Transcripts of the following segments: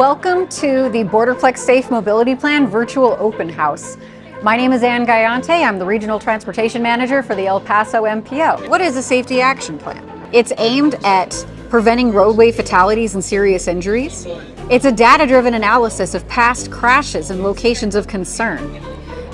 Welcome to the Borderplex Safe Mobility Plan Virtual Open House. My name is Guyante. I'm the Regional Transportation Manager for the El Paso MPO. What is a safety action plan? It's aimed at preventing roadway fatalities and serious injuries. It's a data-driven analysis of past crashes and locations of concern.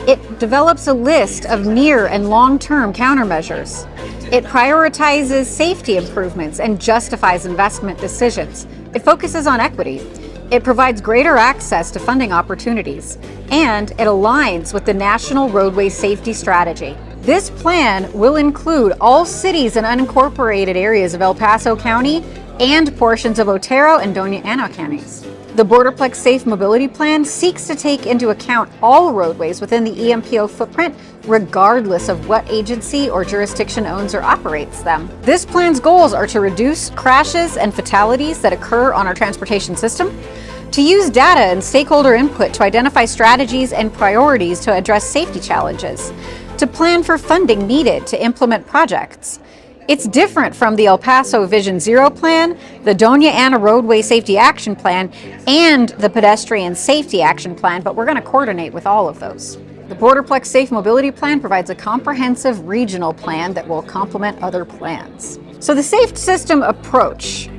It develops a list of near and long-term countermeasures. It prioritizes safety improvements and justifies investment decisions. It focuses on equity. It provides greater access to funding opportunities, and it aligns with the National Roadway Safety Strategy. This plan will include all cities and unincorporated areas of El Paso County and portions of Otero and Doña Ana counties. The Borderplex Safe Mobility Plan seeks to take into account all roadways within the EMPO footprint, regardless of what agency or jurisdiction owns or operates them. This plan's goals are to reduce crashes and fatalities that occur on our transportation system, to use data and stakeholder input to identify strategies and priorities to address safety challenges, to plan for funding needed to implement projects. It's different from the El Paso Vision Zero Plan, the Doña Ana Roadway Safety Action Plan, and the Pedestrian Safety Action Plan, but we're going to coordinate with all of those. The Borderplex Safe Mobility Plan provides a comprehensive regional plan that will complement other plans. So the safe system approach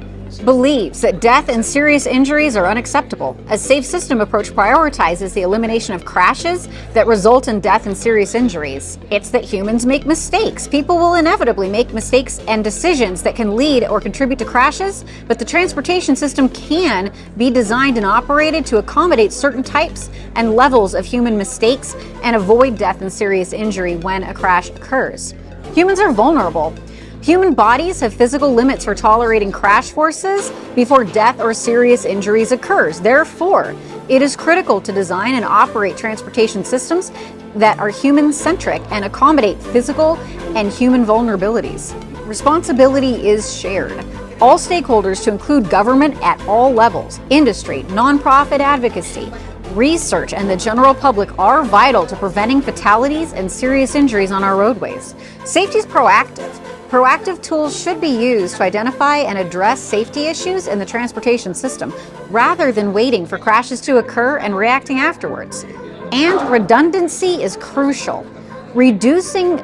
believes that death and serious injuries are unacceptable. A safe system approach prioritizes the elimination of crashes that result in death and serious injuries. It's that humans make mistakes. People will inevitably make mistakes and decisions that can lead or contribute to crashes, but the transportation system can be designed and operated to accommodate certain types and levels of human mistakes and avoid death and serious injury when a crash occurs. Humans are vulnerable. Human bodies have physical limits for tolerating crash forces before death or serious injuries occurs. Therefore, it is critical to design and operate transportation systems that are human-centric and accommodate physical and human vulnerabilities. Responsibility is shared. All stakeholders, to include government at all levels, industry, nonprofit advocacy, research, and the general public, are vital to preventing fatalities and serious injuries on our roadways. Safety is proactive. Proactive tools should be used to identify and address safety issues in the transportation system, rather than waiting for crashes to occur and reacting afterwards. And redundancy is crucial. Reducing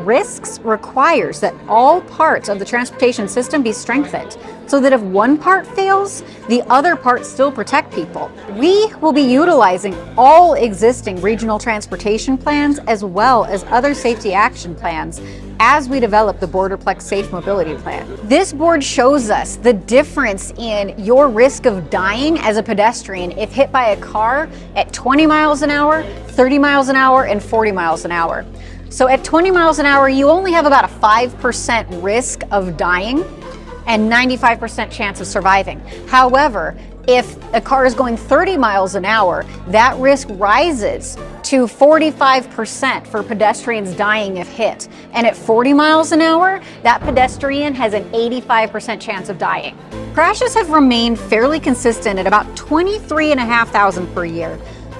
risks requires that all parts of the transportation system be strengthened, so that if one part fails, the other parts still protect people. We will be utilizing all existing regional transportation plans as well as other safety action plans as we develop the Borderplex Safe Mobility Plan. This board shows us the difference in your risk of dying as a pedestrian if hit by a car at 20 miles an hour, 30 miles an hour, and 40 miles an hour. So at 20 miles an hour, you only have about a 5% risk of dying and 95% chance of surviving. However, if a car is going 30 miles an hour, that risk rises to 45% for pedestrians dying if hit. And at 40 miles an hour, that pedestrian has an 85% chance of dying. Crashes have remained fairly consistent at about 23,500 per year.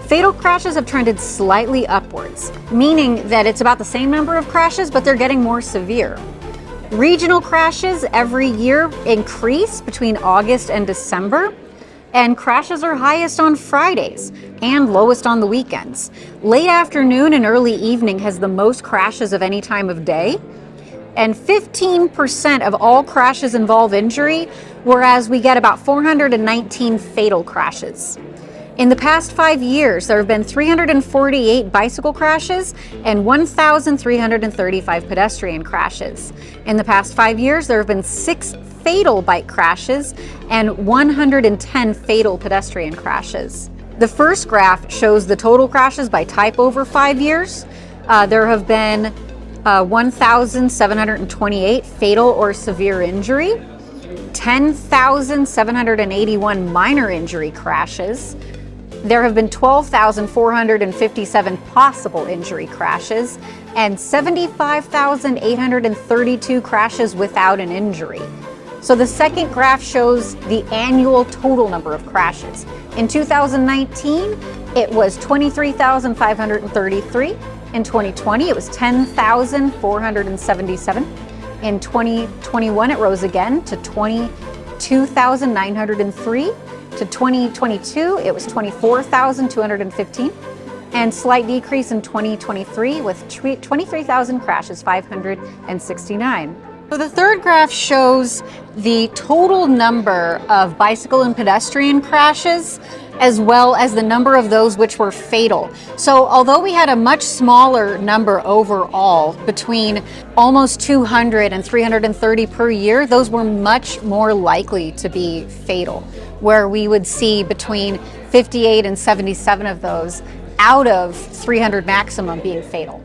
Fatal crashes have trended slightly upwards, meaning that it's about the same number of crashes, but they're getting more severe. Regional crashes every year increase between August and December, and crashes are highest on Fridays and lowest on the weekends. Late afternoon and early evening has the most crashes of any time of day, and 15% of all crashes involve injury, whereas we get about 419 fatal crashes. In the past 5 years, there have been 348 bicycle crashes and 1,335 pedestrian crashes. In the past 5 years, there have been 6 fatal bike crashes and 110 fatal pedestrian crashes. The first graph shows the total crashes by type over 5 years. There have been 1,728 fatal or severe injury, 10,781 minor injury crashes. There have been 12,457 possible injury crashes and 75,832 crashes without an injury. So the second graph shows the annual total number of crashes. In 2019, it was 23,533. In 2020, it was 10,477. In 2021, it rose again to 22,903. to 2022, it was 24,215, and slight decrease in 2023 with 23,000 crashes, 569. So the third graph shows the total number of bicycle and pedestrian crashes, as well as the number of those which were fatal. So although we had a much smaller number overall, between almost 200 and 330 per year, those were much more likely to be fatal, where we would see between 58 and 77 of those out of 300 maximum being fatal.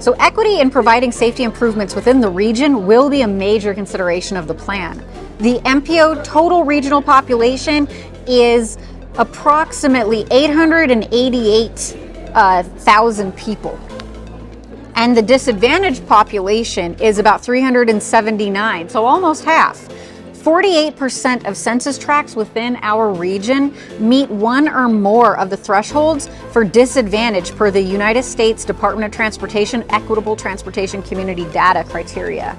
So equity in providing safety improvements within the region will be a major consideration of the plan. The MPO total regional population is approximately 888,000 people. And the disadvantaged population is about 379, so almost half. 48% of census tracts within our region meet one or more of the thresholds for disadvantage per the United States Department of Transportation Equitable Transportation Community Data criteria.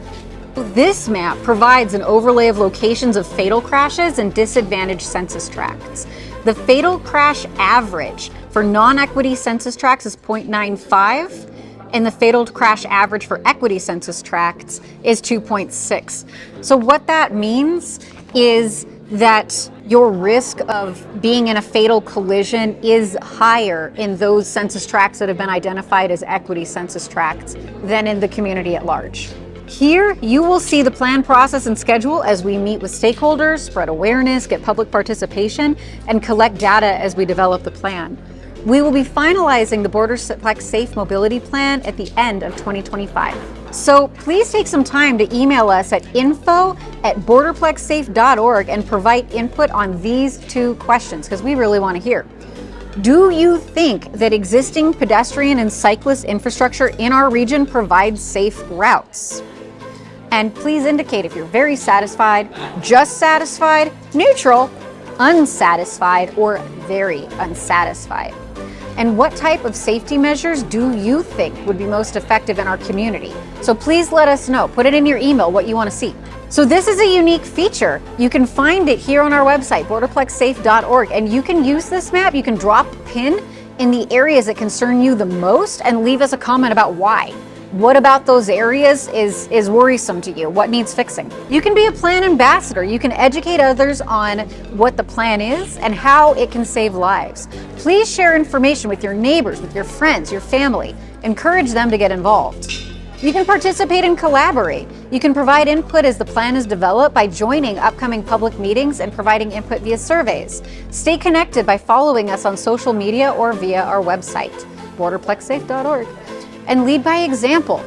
This map provides an overlay of locations of fatal crashes and disadvantaged census tracts. The fatal crash average for non-equity census tracts is 0.95. and the fatal crash average for equity census tracts is 2.6. So what that means is that your risk of being in a fatal collision is higher in those census tracts that have been identified as equity census tracts than in the community at large. Here, you will see the plan process and schedule as we meet with stakeholders, spread awareness, get public participation, and collect data as we develop the plan. We will be finalizing the Borderplex Safe Mobility Plan at the end of 2025. So please take some time to email us at info@borderplexsafe.org and provide input on these two questions, because we really want to hear. Do you think that existing pedestrian and cyclist infrastructure in our region provides safe routes? And please indicate if you're very satisfied, just satisfied, neutral, unsatisfied, or very unsatisfied. And what type of safety measures do you think would be most effective in our community? So please let us know. Put it in your email what you want to see. So this is a unique feature. You can find it here on our website, borderplexsafe.org, and you can use this map. You can drop a pin in the areas that concern you the most and leave us a comment about why. What about those areas is worrisome to you? What needs fixing? You can be a plan ambassador. You can educate others on what the plan is and how it can save lives. Please share information with your neighbors, with your friends, your family. Encourage them to get involved. You can participate and collaborate. You can provide input as the plan is developed by joining upcoming public meetings and providing input via surveys. Stay connected by following us on social media or via our website, borderplexsafe.org. And lead by example.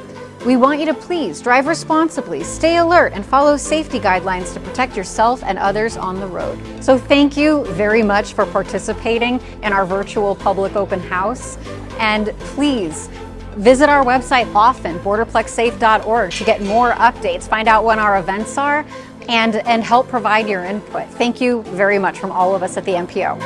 We want you to please drive responsibly, stay alert, and follow safety guidelines to protect yourself and others on the road. So thank you very much for participating in our virtual public open house. And please visit our website often, borderplexsafe.org, to get more updates, find out when our events are, and help provide your input. Thank you very much from all of us at the MPO.